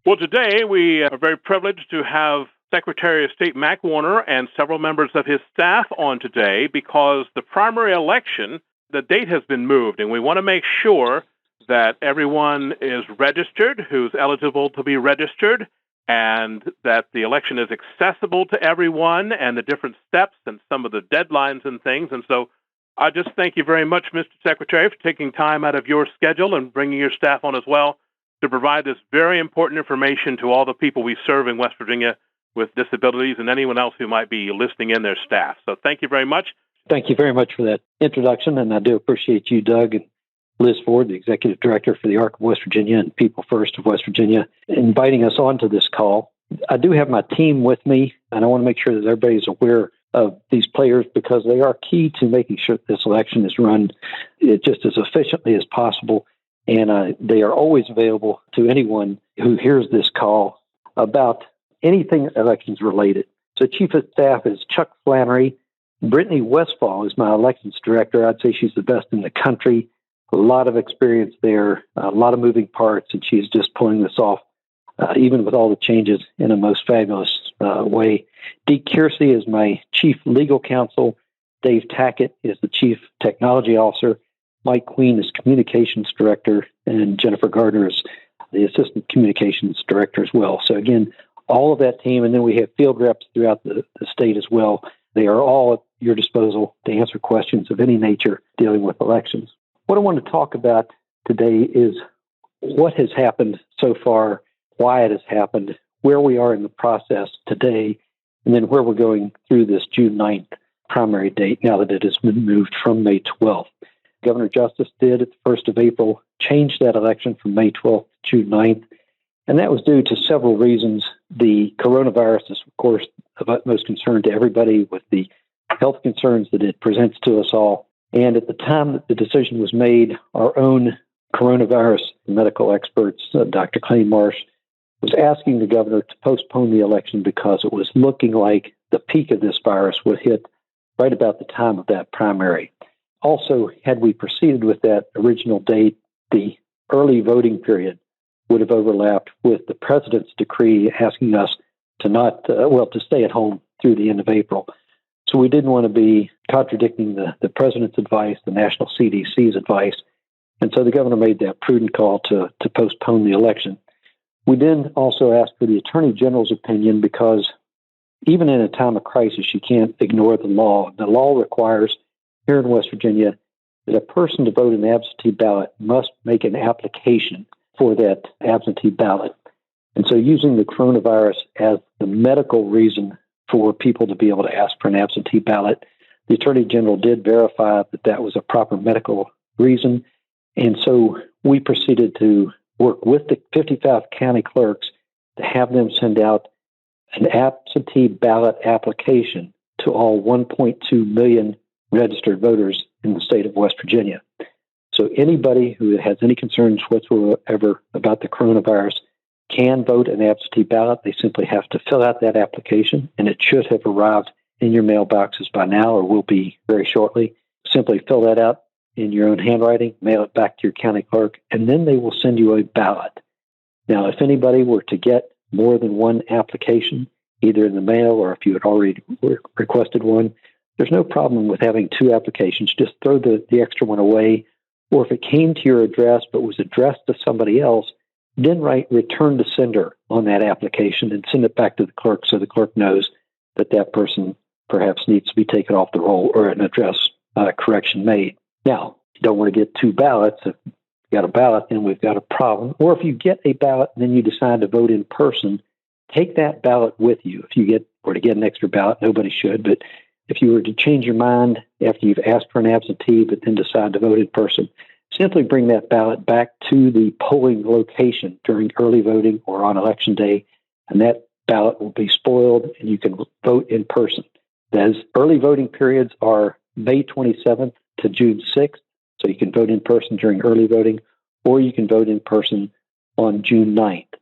Well, today we are very privileged to have Secretary of State Mac Warner and several members of his staff on today because the primary election, the date has been moved, and we want to make sure that everyone is registered who's eligible to be registered and that the election is accessible to everyone and the different steps and some of the deadlines and things. And so I just thank you very much, Mr. Secretary, for taking time out of your schedule and bringing your staff on as well to provide this very important information to all the people we serve in West Virginia with disabilities and anyone else who might be listening in their staff. So thank you very much. Thank you very much for that introduction, and I do appreciate you, Doug, and Liz Ford, the Executive Director for the ARC of West Virginia and People First of West Virginia, inviting us onto this call. I do have my team with me, and I want to make sure that everybody's aware of these players because they are key to making sure that this election is run just as efficiently as possible. And they are always available to anyone who hears this call about anything elections related. So Chief of Staff is Chuck Flannery. Brittany Westfall is my elections director. I'd say she's the best in the country. A lot of experience there, a lot of moving parts, and she's just pulling this off, even with all the changes, in a most fabulous way. Dee Kiersey is my Chief Legal Counsel. Dave Tackett is the Chief Technology Officer. Mike Queen is Communications Director, and Jennifer Gardner is the Assistant Communications Director as well. So again, all of that team, and then we have field reps throughout the state as well. They are all at your disposal to answer questions of any nature dealing with elections. What I want to talk about today is what has happened so far, why it has happened, where we are in the process today, and then where we're going through this June 9th primary date now that it has been moved from May 12th. Governor Justice did at the 1st of April change that election from May 12th to June 9th, and that was due to several reasons. The coronavirus is, of course, of utmost concern to everybody with the health concerns that it presents to us all. And at the time that the decision was made, our own coronavirus medical experts, Dr. Clay Marsh, was asking the governor to postpone the election because it was looking like the peak of this virus would hit right about the time of that primary. Also, had we proceeded with that original date, the early voting period would have overlapped with the president's decree asking us to to stay at home through the end of April. So we didn't want to be contradicting the president's advice, the national CDC's advice. And so the governor made that prudent call to postpone the election. We then also asked for the Attorney General's opinion because even in a time of crisis, you can't ignore the law. The law requires here in West Virginia that a person to vote an absentee ballot must make an application for that absentee ballot. And so using the coronavirus as the medical reason for people to be able to ask for an absentee ballot, the Attorney General did verify that that was a proper medical reason. And so we proceeded to work with the 55 county clerks to have them send out an absentee ballot application to all 1.2 million registered voters in the state of West Virginia. So anybody who has any concerns whatsoever about the coronavirus can vote an absentee ballot. They simply have to fill out that application, and it should have arrived in your mailboxes by now or will be very shortly. Simply fill that out in your own handwriting, mail it back to your county clerk, and then they will send you a ballot. Now, if anybody were to get more than one application, either in the mail or if you had already requested one, there's no problem with having two applications. Just throw the extra one away. Or if it came to your address but was addressed to somebody else, then write return to sender on that application and send it back to the clerk so the clerk knows that that person perhaps needs to be taken off the roll or an address correction made. Now, you don't want to get two ballots. If you got a ballot, then we've got a problem. Or if you get a ballot and then you decide to vote in person, take that ballot with you. If you get an extra ballot, nobody should, but if you were to change your mind after you've asked for an absentee but then decide to vote in person, simply bring that ballot back to the polling location during early voting or on election day, and that ballot will be spoiled and you can vote in person. Those early voting periods are May 27th to June 6th, so you can vote in person during early voting, or you can vote in person on June 9th.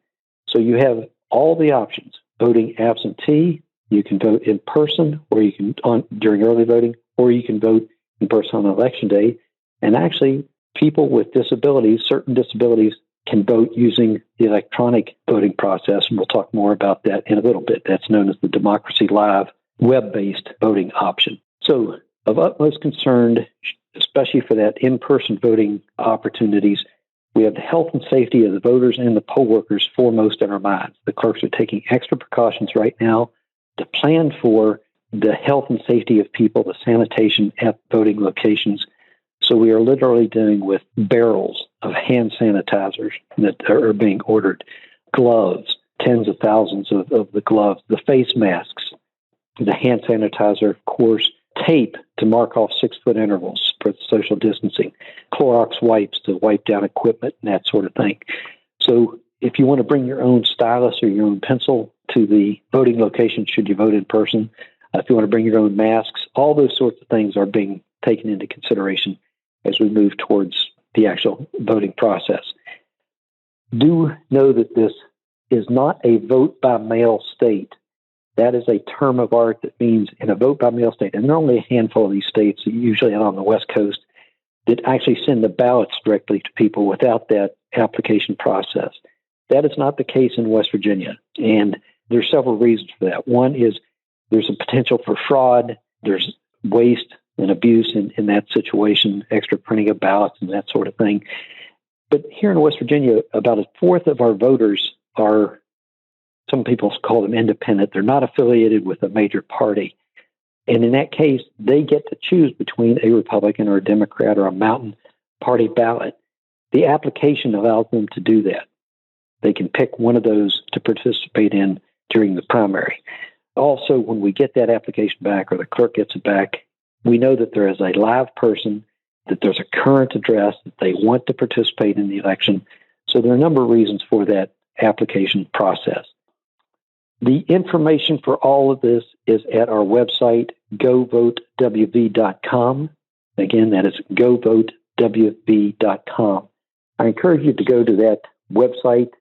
So you have all the options: voting absentee, you can vote in person, or you can during early voting, or you can vote in person on election day. And actually, people with disabilities, certain disabilities, can vote using the electronic voting process, and we'll talk more about that in a little bit. That's known as the Democracy Live web-based voting option. So of utmost concern, especially for that in-person voting opportunities, we have the health and safety of the voters and the poll workers foremost in our minds. The clerks are taking extra precautions right now to plan for the health and safety of people, the sanitation at voting locations. So we are literally dealing with barrels of hand sanitizers that are being ordered, gloves, tens of thousands of the gloves, the face masks, the hand sanitizer, of course, tape to mark off 6-foot intervals for social distancing, Clorox wipes to wipe down equipment and that sort of thing. So if you want to bring your own stylus or your own pencil to the voting location, should you vote in person, if you want to bring your own masks, all those sorts of things are being taken into consideration as we move towards the actual voting process. Do know that this is not a vote by mail state. That is a term of art that means in a vote by mail state, and there are only a handful of these states, usually on the West Coast, that actually send the ballots directly to people without that application process. That is not the case in West Virginia, and there's several reasons for that. One is there's a potential for fraud, there's waste and abuse in that situation, extra printing of ballots and that sort of thing. But here in West Virginia, about a fourth of our voters are, some people call them independent. They're not affiliated with a major party. And in that case, they get to choose between a Republican or a Democrat or a Mountain Party ballot. The application allows them to do that. They can pick one of those to participate in during the primary. Also, when we get that application back or the clerk gets it back, we know that there is a live person, that there's a current address, that they want to participate in the election. So there are a number of reasons for that application process. The information for all of this is at our website, govotewv.com. Again, that is govotewv.com. I encourage you to go to that website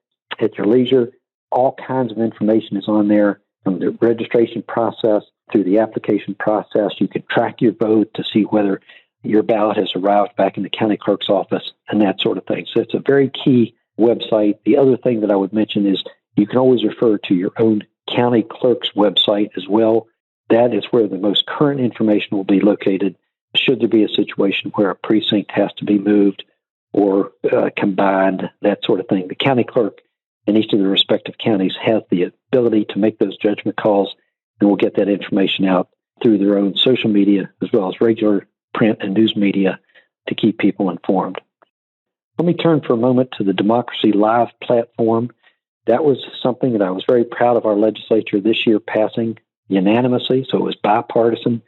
at your leisure. All kinds of information is on there, from the registration process through the application process. You can track your vote to see whether your ballot has arrived back in the county clerk's office and that sort of thing. So it's a very key website. The other thing that I would mention is you can always refer to your own county clerk's website as well. That is where the most current information will be located should there be a situation where a precinct has to be moved or combined, that sort of thing. The county clerk in each of the respective counties has the ability to make those judgment calls, and will get that information out through their own social media as well as regular print and news media to keep people informed. Let me turn for a moment to the Democracy Live platform. That was something that I was very proud of our legislature this year passing unanimously, so it was bipartisan,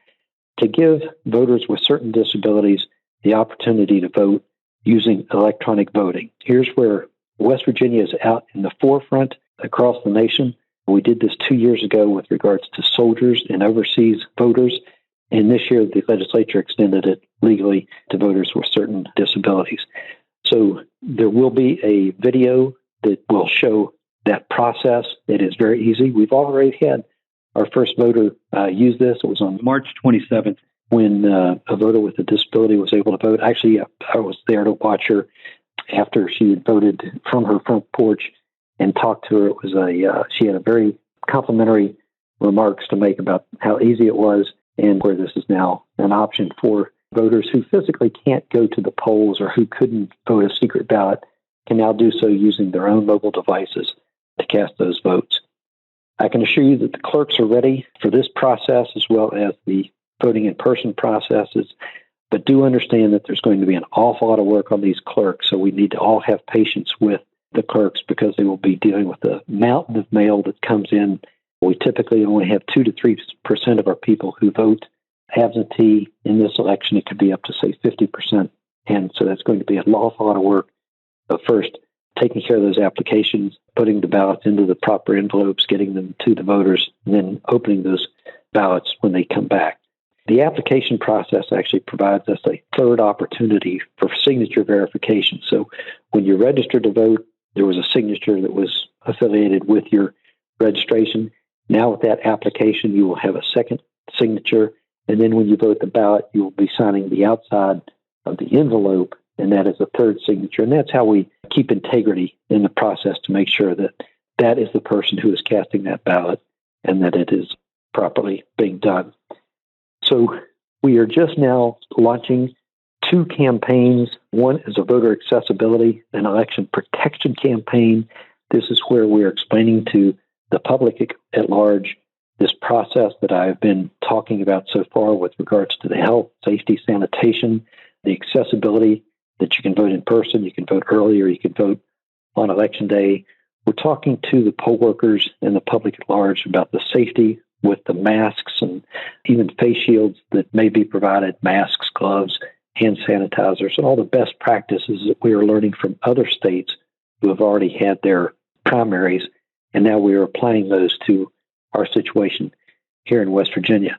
to give voters with certain disabilities the opportunity to vote using electronic voting. Here's where West Virginia is out in the forefront across the nation. We did this 2 years ago with regards to soldiers and overseas voters, and this year the legislature extended it legally to voters with certain disabilities. So there will be a video that will show that process. It is very easy. We've already had our first voter use this. It was on March 27th when a voter with a disability was able to vote. Actually, I was there to watch her after she had voted from her front porch and talked to her. It was she had a very complimentary remarks to make about how easy it was, and where this is now an option for voters who physically can't go to the polls or who couldn't vote a secret ballot can now do so using their own mobile devices to cast those votes. I can assure you that the clerks are ready for this process as well as the voting in person processes, but do understand that there's going to be an awful lot of work on these clerks, so we need to all have patience with the clerks because they will be dealing with a mountain of mail that comes in. We typically only have 2 to 3% of our people who vote absentee. In this election, it could be up to, say, 50%. And so that's going to be an awful lot of work. But first, taking care of those applications, putting the ballots into the proper envelopes, getting them to the voters, and then opening those ballots when they come back. The application process actually provides us a third opportunity for signature verification. So when you registered to vote, there was a signature that was affiliated with your registration. Now with that application, you will have a second signature. And then when you vote the ballot, you will be signing the outside of the envelope and that is a third signature. And that's how we keep integrity in the process to make sure that that is the person who is casting that ballot and that it is properly being done. So we are just now launching 2 campaigns. One is a voter accessibility and election protection campaign. This is where we are explaining to the public at large this process that I've been talking about so far with regards to the health, safety, sanitation, the accessibility, that you can vote in person, you can vote early, or you can vote on election day. We're talking to the poll workers and the public at large about the safety with the masks and even face shields that may be provided, masks, gloves, hand sanitizers, and all the best practices that we are learning from other states who have already had their primaries, and now we are applying those to our situation here in West Virginia.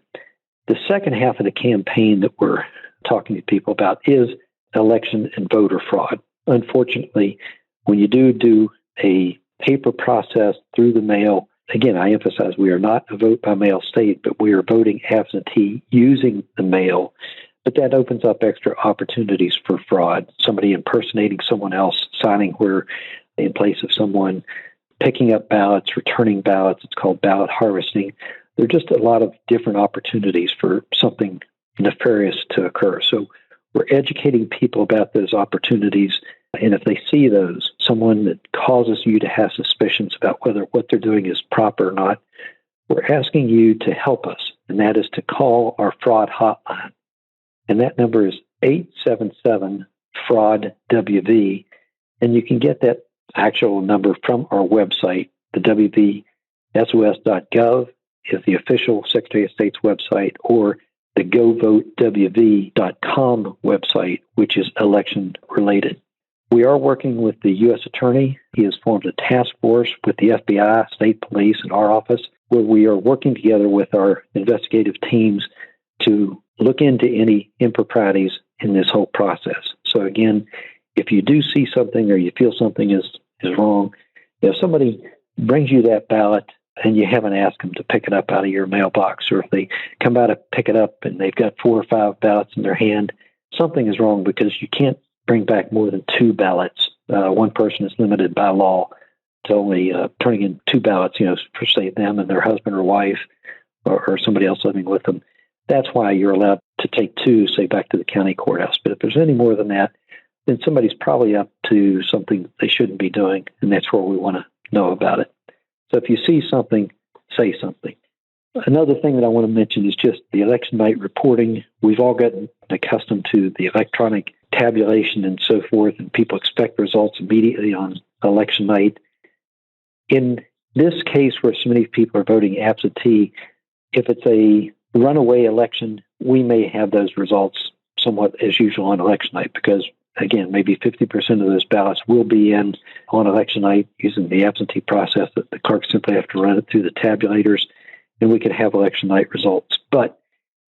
The second half of the campaign that we're talking to people about is election and voter fraud. Unfortunately, when you do a paper process through the mail, again, I emphasize we are not a vote by mail state, but we are voting absentee using the mail. But that opens up extra opportunities for fraud. Somebody impersonating someone else, signing where in place of someone, picking up ballots, returning ballots. It's called ballot harvesting. There are just a lot of different opportunities for something nefarious to occur. So we're educating people about those opportunities. And if they see those, someone that causes you to have suspicions about whether what they're doing is proper or not, we're asking you to help us. And that is to call our fraud hotline. And that number is 877-FRAUD-WV. And you can get that actual number from our website. The WVSOS.gov is the official Secretary of State's website, or the govotewv.com website, which is election related. We are working with the U.S. Attorney. He has formed a task force with the FBI, state police, and our office, where we are working together with our investigative teams to look into any improprieties in this whole process. So again, if you do see something or you feel something is wrong, if somebody brings you that ballot and you haven't asked them to pick it up out of your mailbox, or if they come out to pick it up and they've got 4 or 5 ballots in their hand, something is wrong, because you can't bring back more than 2 ballots. One person is limited by law to only turning in 2 ballots, for say them and their husband or wife or somebody else living with them. That's why you're allowed to take 2, say, back to the county courthouse. But if there's any more than that, then somebody's probably up to something they shouldn't be doing, and that's where we want to know about it. So if you see something, say something. Another thing that I want to mention is just the election night reporting. We've all gotten accustomed to the electronic tabulation and so forth, and people expect results immediately on election night. In this case, where so many people are voting absentee, if it's a runaway election, we may have those results somewhat as usual on election night, because again, maybe 50% of those ballots will be in on election night using the absentee process, that the clerk simply have to run it through the tabulators, and we could have election night results. But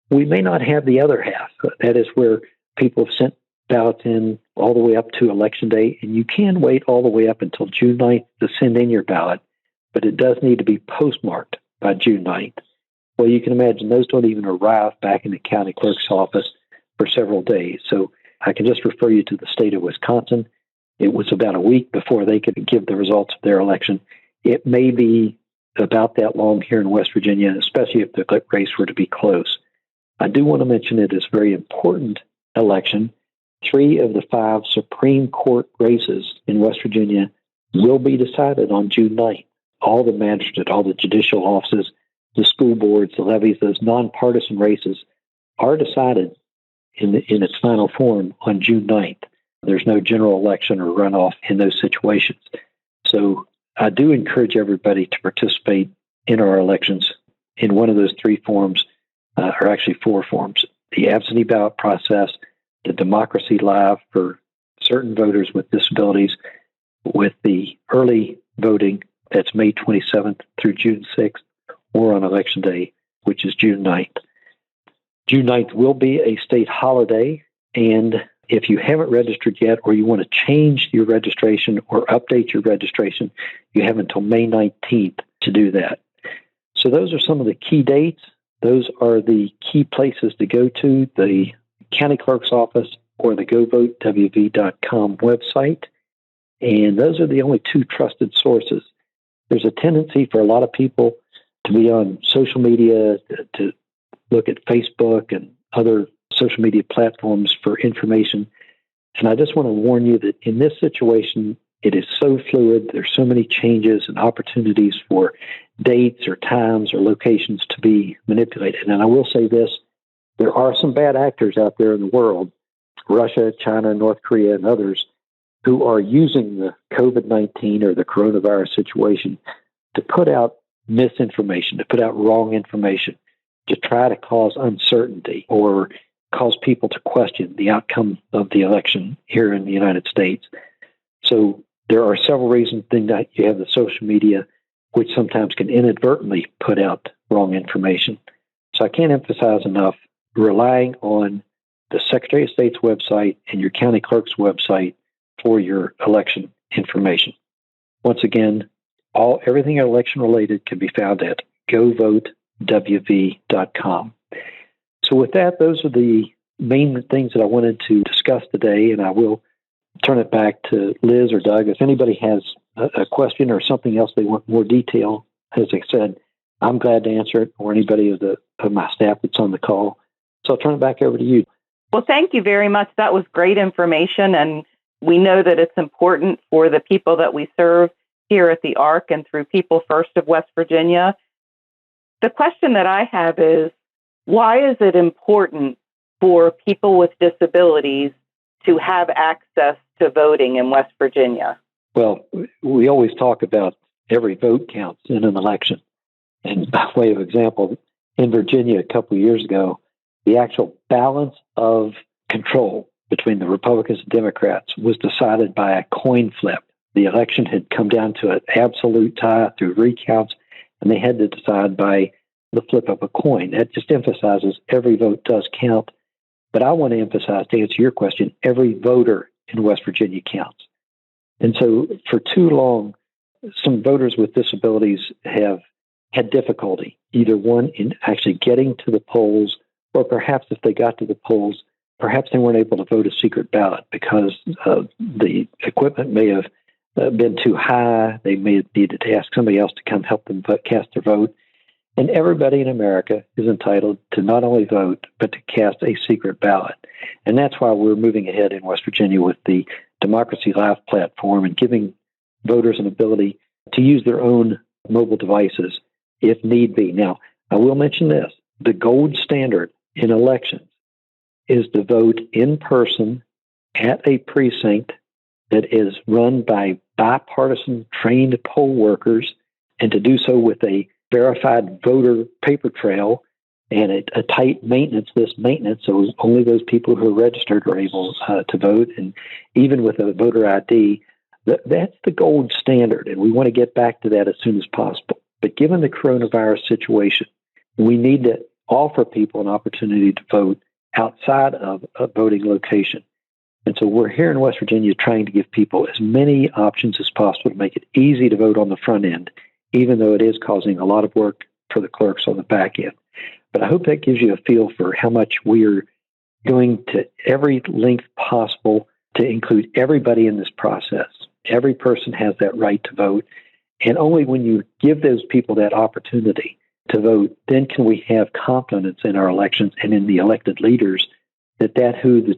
we may not have the other half. That is where people have sent ballots in all the way up to election day, and you can wait all the way up until June 9th to send in your ballot, but it does need to be postmarked by June 9th. Well, you can imagine those don't even arrive back in the county clerk's office for several days. So I can just refer you to the state of Wisconsin. It was about a week before they could give the results of their election. It may be about that long here in West Virginia, especially if the race were to be close. I do want to mention it is a very important election. 3 of the 5 Supreme Court races in West Virginia will be decided on June 9th. All the magistrate, all the judicial offices, the school boards, the levies, those nonpartisan races are decided in its final form on June 9th. There's no general election or runoff in those situations. So I do encourage everybody to participate in our elections in one of those 3 forms, or actually 4 forms: the absentee ballot process, the Democracy Live for certain voters with disabilities, with the early voting that's May 27th through June 6th, or on Election Day, which is June 9th. June 9th will be a state holiday, and if you haven't registered yet, or you want to change your registration or update your registration, you have until May 19th to do that. So those are some of the key dates. Those are the key places to go to: the county clerk's office, or the govotewv.com website. And those are the only two trusted sources. There's a tendency for a lot of people to be on social media, to look at Facebook and other social media platforms for information. And I just want to warn you that in this situation, it is so fluid. There's so many changes and opportunities for dates or times or locations to be manipulated. And I will say this, there are some bad actors out there in the world, Russia, China, North Korea, and others, who are using the COVID-19 or the coronavirus situation to put out misinformation, to put out wrong information, to try to cause uncertainty or cause people to question the outcome of the election here in the United States. So there are several reasons that you have the social media, which sometimes can inadvertently put out wrong information. So I can't emphasize enough relying on the Secretary of State's website and your county clerk's website for your election information. Once again, everything election related can be found at govotewv.com. So with that, those are the main things that I wanted to discuss today, and I will turn it back to Liz or Doug. If anybody has a question or something else they want more detail, as I said, I'm glad to answer it, or anybody of my staff that's on the call. So I'll turn it back over to you. Well, thank you very much. That was great information, and we know that it's important for the people that we serve here at the ARC and through People First of West Virginia. The question that I have is, why is it important for people with disabilities to have access to voting in West Virginia? Well, we always talk about every vote counts in an election. And by way of example, in Virginia a couple of years ago, the actual balance of control between the Republicans and Democrats was decided by a coin flip. The election had come down to an absolute tie through recounts, and they had to decide by the flip of a coin. That just emphasizes every vote does count. But I want to emphasize, to answer your question, every voter in West Virginia counts. And so for too long, some voters with disabilities have had difficulty, either one, in actually getting to the polls, or perhaps if they got to the polls, perhaps they weren't able to vote a secret ballot because the equipment may have been too high. They may have needed to ask somebody else to come help them cast their vote. And everybody in America is entitled to not only vote, but to cast a secret ballot. And that's why we're moving ahead in West Virginia with the Democracy Live platform and giving voters an ability to use their own mobile devices if need be. Now, I will mention this. The gold standard in elections is to vote in person at a precinct that is run by bipartisan trained poll workers, and to do so with a verified voter paper trail and a tight maintenance list maintenance, so only those people who are registered are able to vote. And even with a voter ID, that's the gold standard, and we want to get back to that as soon as possible. But given the coronavirus situation, we need to offer people an opportunity to vote outside of a voting location. And so we're here in West Virginia trying to give people as many options as possible to make it easy to vote on the front end, even though it is causing a lot of work for the clerks on the back end. But I hope that gives you a feel for how much we're going to every length possible to include everybody in this process. Every person has that right to vote. And only when you give those people that opportunity to vote, then can we have confidence in our elections and in the elected leaders that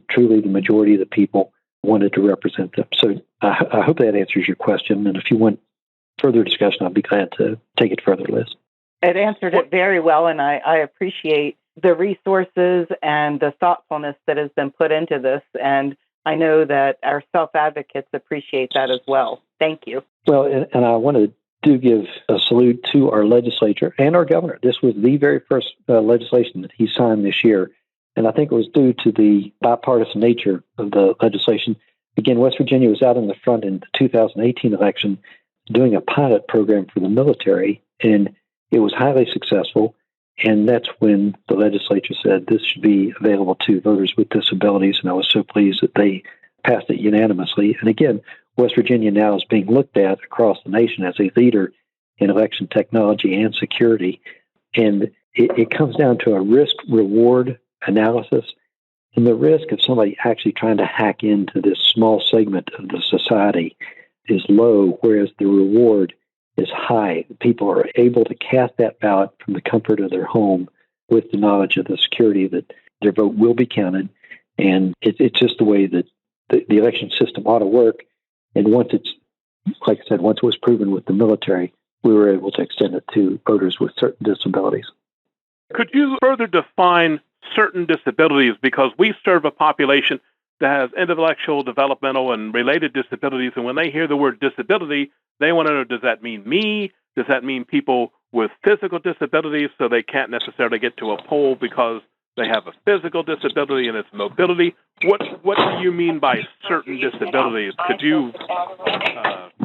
truly the majority of the people wanted to represent them. So I hope that answers your question. And if you want further discussion, I'll be glad to take it further, Liz. It answered it very well, and I appreciate the resources and the thoughtfulness that has been put into this. And I know that our self-advocates appreciate that as well. Thank you. Well, and I want to give a salute to our legislature and our governor. This was the very first legislation that he signed this year. And I think it was due to the bipartisan nature of the legislation. Again, West Virginia was out in the front in the 2018 election doing a pilot program for the military, and it was highly successful. And that's when the legislature said this should be available to voters with disabilities. And I was so pleased that they passed it unanimously. And again, West Virginia now is being looked at across the nation as a leader in election technology and security. And it comes down to a risk-reward analysis. And the risk of somebody actually trying to hack into this small segment of the society is low, whereas the reward is high. People are able to cast that ballot from the comfort of their home with the knowledge of the security that their vote will be counted. And it's just the way that the election system ought to work. And once it's, like I said, once it was proven with the military, we were able to extend it to voters with certain disabilities. Could you further define certain disabilities? Because we serve a population that has intellectual, developmental, and related disabilities. And when they hear the word disability, they want to know, does that mean me? Does that mean people with physical disabilities so they can't necessarily get to a poll because they have a physical disability and it's mobility? What do you mean by certain disabilities? Could you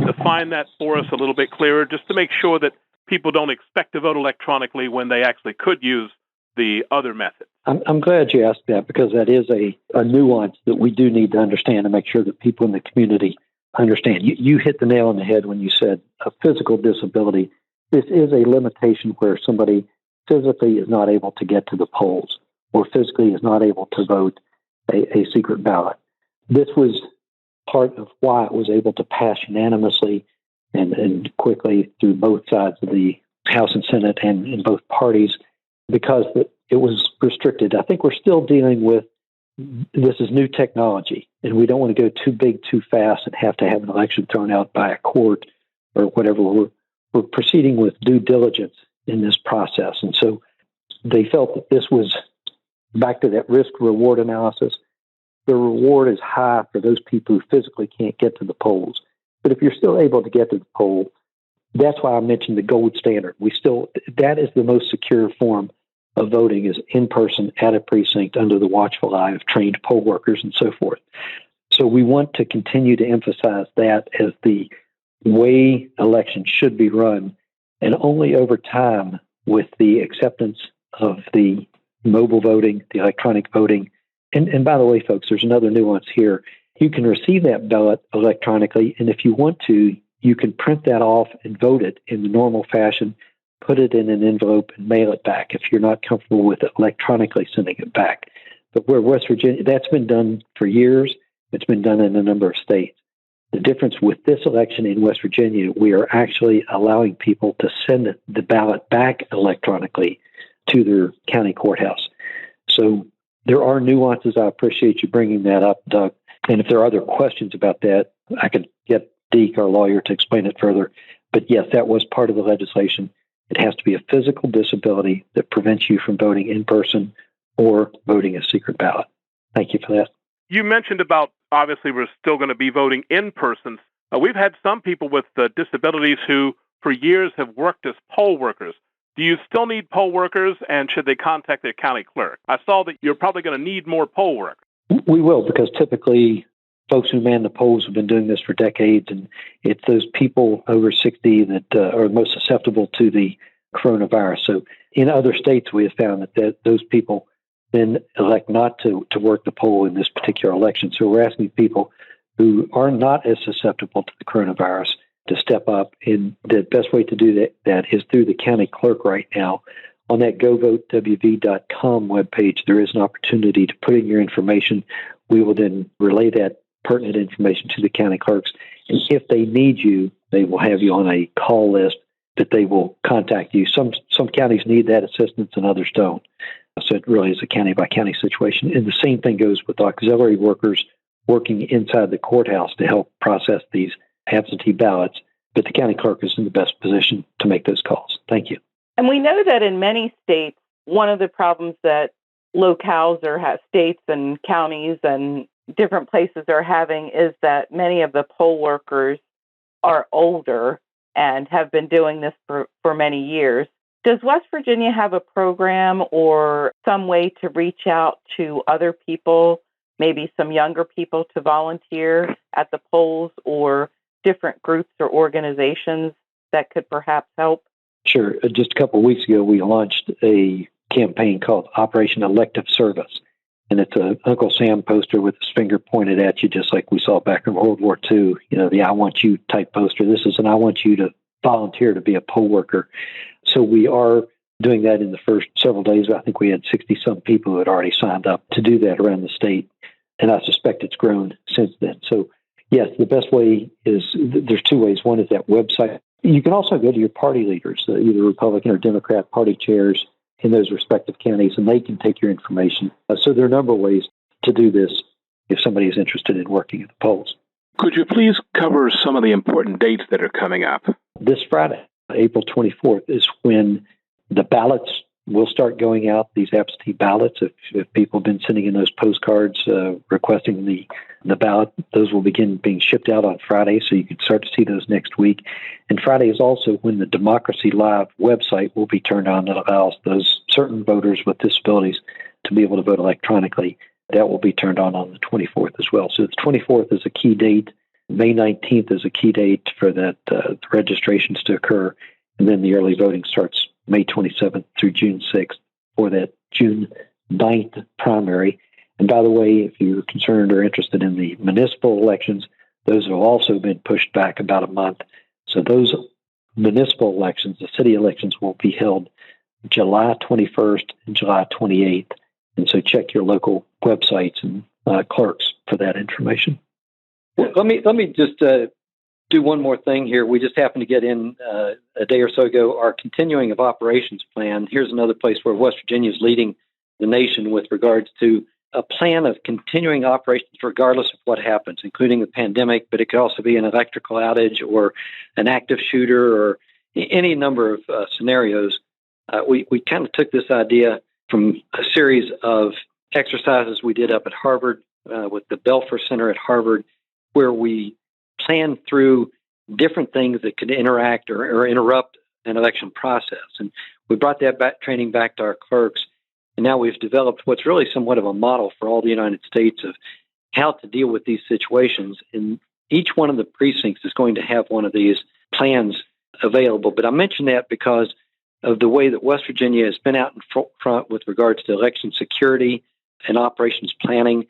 define that for us a little bit clearer, just to make sure that people don't expect to vote electronically when they actually could use the other method? I'm glad you asked that, because that is a nuance that we do need to understand to make sure that people in the community understand. You hit the nail on the head when you said a physical disability. This is a limitation where somebody physically is not able to get to the polls or physically is not able to vote a secret ballot. This was part of why it was able to pass unanimously and quickly through both sides of the House and Senate and in both parties, because it was restricted. I think we're still dealing with, this is new technology, and we don't want to go too big too fast and have to have an election thrown out by a court or whatever. We're proceeding with due diligence in this process. And so they felt that this was back to that risk-reward analysis. The reward is high for those people who physically can't get to the polls. But if you're still able to get to the poll, that's why I mentioned the gold standard. That is the most secure form of voting, is in person at a precinct under the watchful eye of trained poll workers and so forth. So we want to continue to emphasize that as the way elections should be run, and only over time, with the acceptance of the mobile voting, the electronic voting. And by the way, folks, there's another nuance here. You can receive that ballot electronically, and if you want to, you can print that off and vote it in the normal fashion, put it in an envelope and mail it back if you're not comfortable with electronically sending it back. But where West Virginia, that's been done for years. It's been done in a number of states. The difference with this election in West Virginia, we are actually allowing people to send the ballot back electronically to their county courthouse. So there are nuances. I appreciate you bringing that up, Doug. And if there are other questions about that, I could get Deke, our lawyer, to explain it further. But yes, that was part of the legislation. It has to be a physical disability that prevents you from voting in person or voting a secret ballot. Thank you for that. You mentioned about, obviously, we're still going to be voting in person. We've had some people with disabilities who, for years, have worked as poll workers. Do you still need poll workers, and should they contact their county clerk? I saw that you're probably going to need more poll workers. We will, because typically folks who man the polls have been doing this for decades, and it's those people over 60 that are most susceptible to the coronavirus. So in other states, we have found that those people then elect not to work the poll in this particular election. So we're asking people who are not as susceptible to the coronavirus to step up. And the best way to do that is through the county clerk right now. On that govotewv.com webpage, there is an opportunity to put in your information. We will then relay that pertinent information to the county clerks. And if they need you, they will have you on a call list that they will contact you. Some counties need that assistance and others don't. So it really is a county-by-county situation. And the same thing goes with auxiliary workers working inside the courthouse to help process these absentee ballots. But the county clerk is in the best position to make those calls. Thank you. And we know that in many states, one of the problems that locales or states and counties and different places are having is that many of the poll workers are older and have been doing this for many years. Does West Virginia have a program or some way to reach out to other people, maybe some younger people, to volunteer at the polls, or different groups or organizations that could perhaps help? Sure. Just a couple of weeks ago, we launched a campaign called Operation Elective Service. And it's an Uncle Sam poster with his finger pointed at you, just like we saw back in World War II, the I want you type poster. This is an I want you to volunteer to be a poll worker. So we are doing that in the first several days. I think we had 60-some people who had already signed up to do that around the state, and I suspect it's grown since then. So, yes, the best way is there's two ways. One is that website. You can also go to your party leaders, either Republican or Democrat party chairs in those respective counties, and they can take your information. So there are a number of ways to do this if somebody is interested in working at the polls. Could you please cover some of the important dates that are coming up? This Friday, April 24th, is when the ballots will start going out, these absentee ballots. If people have been sending in those postcards requesting the ballot, those will begin being shipped out on Friday, so you can start to see those next week. And Friday is also when the Democracy Live website will be turned on that allows those certain voters with disabilities to be able to vote electronically. That will be turned on the 24th as well. So the 24th is a key date. May 19th is a key date for that the registrations to occur. And then the early voting starts May 27th through June 6th for that June 9th primary. And by the way, if you're concerned or interested in the municipal elections, those have also been pushed back about a month. So those municipal elections, the city elections, will be held July 21st and July 28th. And so check your local websites and clerks for that information. Well, let me just do one more thing here. We just happened to get in a day or so ago our continuing of operations plan. Here's another place where West Virginia is leading the nation with regards to a plan of continuing operations regardless of what happens, including the pandemic, but it could also be an electrical outage or an active shooter or any number of scenarios. We kind of took this idea from a series of exercises we did up at Harvard with the Belfer Center at Harvard, where we planned through different things that could interact or interrupt an election process. And we brought that training back to our clerks. And now we've developed what's really somewhat of a model for all the United States of how to deal with these situations. And each one of the precincts is going to have one of these plans available. But I mention that because of the way that West Virginia has been out in front with regards to election security and operations planning.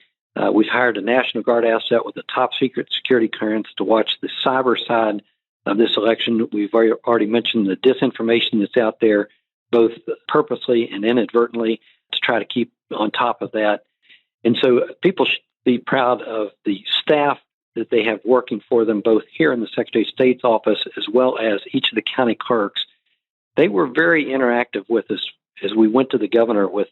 We've hired a National Guard asset with a top secret security clearance to watch the cyber side of this election. We've already mentioned the disinformation that's out there, both purposely and inadvertently, to try to keep on top of that. And so people should be proud of the staff that they have working for them, both here in the Secretary of State's office as well as each of the county clerks. They were very interactive with us as we went to the governor with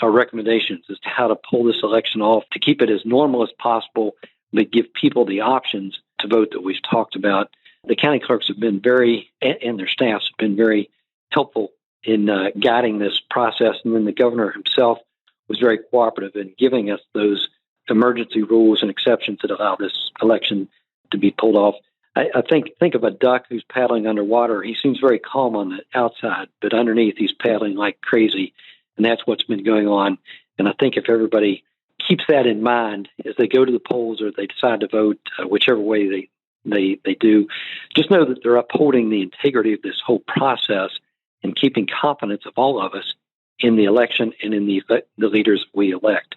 our recommendations as to how to pull this election off, to keep it as normal as possible, but give people the options to vote that we've talked about. The county clerks have been and their staffs have been very helpful in guiding this process. And then the governor himself was very cooperative in giving us those emergency rules and exceptions that allow this election to be pulled off. I think of a duck who's paddling underwater. He seems very calm on the outside, but underneath he's paddling like crazy. And that's what's been going on. And I think if everybody keeps that in mind as they go to the polls or they decide to vote, whichever way they do, just know that they're upholding the integrity of this whole process and keeping confidence of all of us in the election and in the leaders we elect.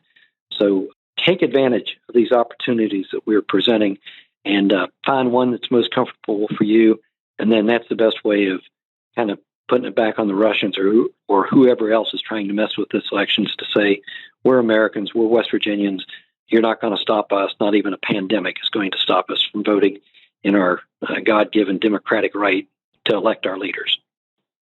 So take advantage of these opportunities that we're presenting and find one that's most comfortable for you. And then that's the best way of kind of putting it back on the Russians or whoever else is trying to mess with this election, is to say, we're Americans, we're West Virginians. You're not going to stop us. Not even a pandemic is going to stop us from voting in our God-given democratic right to elect our leaders.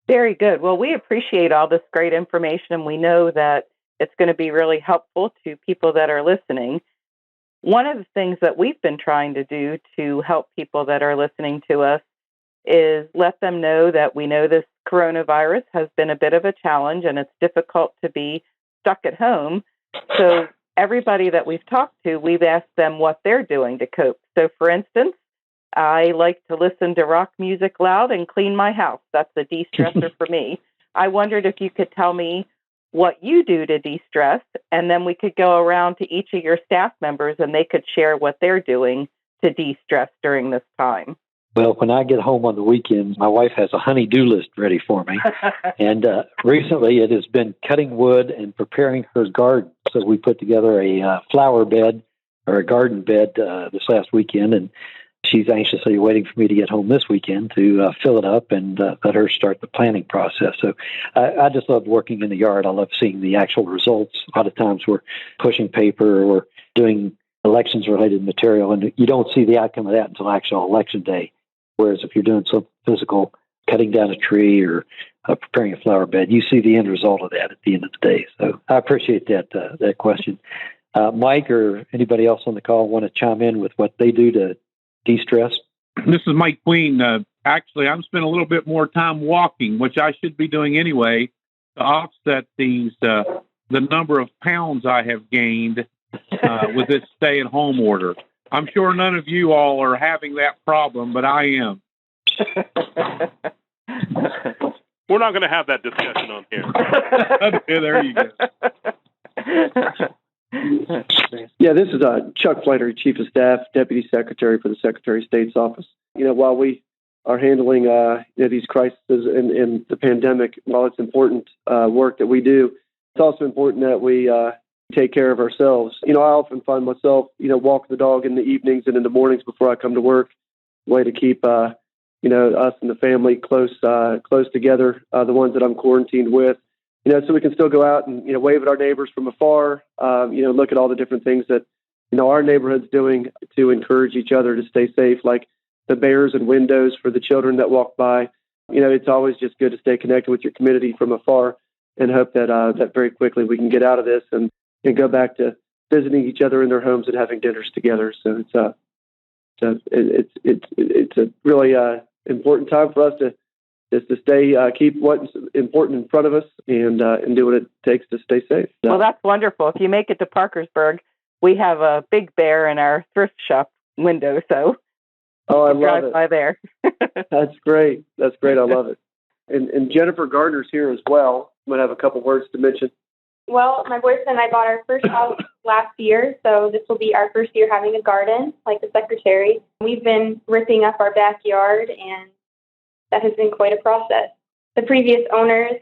Very good. Well, we appreciate all this great information. We know that it's going to be really helpful to people that are listening. One of the things that we've been trying to do to help people that are listening to us is let them know that we know this coronavirus has been a bit of a challenge and it's difficult to be stuck at home. So everybody that we've talked to, we've asked them what they're doing to cope. So for instance, I like to listen to rock music loud and clean my house. That's a de-stressor for me. I wondered if you could tell me what you do to de-stress, and then we could go around to each of your staff members and they could share what they're doing to de-stress during this time. Well, when I get home on the weekends, my wife has a honey-do list ready for me. And recently it has been cutting wood and preparing her garden. So we put together a flower bed or a garden bed this last weekend. And she's anxiously waiting for me to get home this weekend to fill it up and let her start the planning process. So I just love working in the yard. I love seeing the actual results. A lot of times we're pushing paper or doing elections-related material, and you don't see the outcome of that until actual election day. Whereas if you're doing some physical, cutting down a tree or preparing a flower bed, you see the end result of that at the end of the day. So I appreciate that question. Mike or anybody else on the call want to chime in with what they do to de-stress? This is Mike Queen. Actually, I'm spending a little bit more time walking, which I should be doing anyway, to offset the number of pounds I have gained with this stay-at-home order. I'm sure none of you all are having that problem, but I am. We're not going to have that discussion on here. Okay, there you go. Yeah, this is Chuck Flannery, Chief of Staff, Deputy Secretary for the Secretary of State's office. While we are handling these crises and the pandemic, while it's important work that we do, it's also important that we take care of ourselves. I often find myself, walking the dog in the evenings and in the mornings before I come to work, way to keep, us and the family close together, the ones that I'm quarantined with. So we can still go out and, wave at our neighbors from afar, look at all the different things that, our neighborhood's doing to encourage each other to stay safe, like the bears and windows for the children that walk by. It's always just good to stay connected with your community from afar and hope that that very quickly we can get out of this and go back to visiting each other in their homes and having dinners together. So it's a really important time for us to stay, keep what's important in front of us and do what it takes to stay safe. Well, that's wonderful. If you make it to Parkersburg, we have a big bear in our thrift shop window, so I love drive it. by there. That's great. That's great. I love it. And Jennifer Gardner's here as well. I'm going to have a couple words to mention. Well, my boyfriend and I bought our first house last year, so this will be our first year having a garden, like the secretary. We've been ripping up our backyard, and that has been quite a process. The previous owners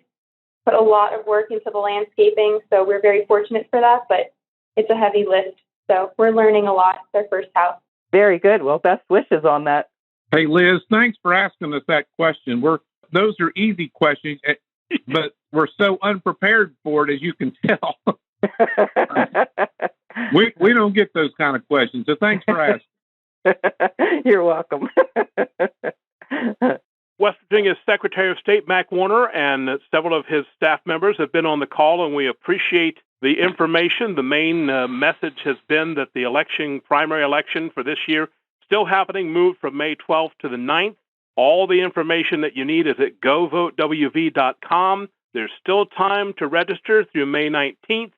put a lot of work into the landscaping, so we're very fortunate for that, but it's a heavy lift. So we're learning a lot. It's our first house. Very good. Well, best wishes on that. Hey, Liz, thanks for asking us that question. Those are easy questions, but we're so unprepared for it, as you can tell. we don't get those kind of questions, so thanks for asking. You're welcome. West Virginia's Secretary of State, Mac Warner, and several of his staff members have been on the call, and we appreciate the information. The main message has been that the primary election for this year, still happening, moved from May 12th to the 9th. All the information that you need is at govotewv.com. There's still time to register through May 19th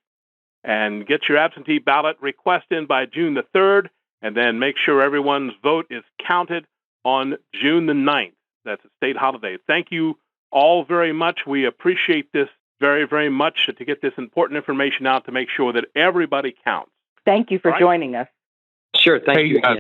and get your absentee ballot request in by June the 3rd, and then make sure everyone's vote is counted on June the 9th. That's a state holiday. Thank you all very much. We appreciate this very, very much to get this important information out to make sure that everybody counts. Thank you for joining us. Sure. Thank you.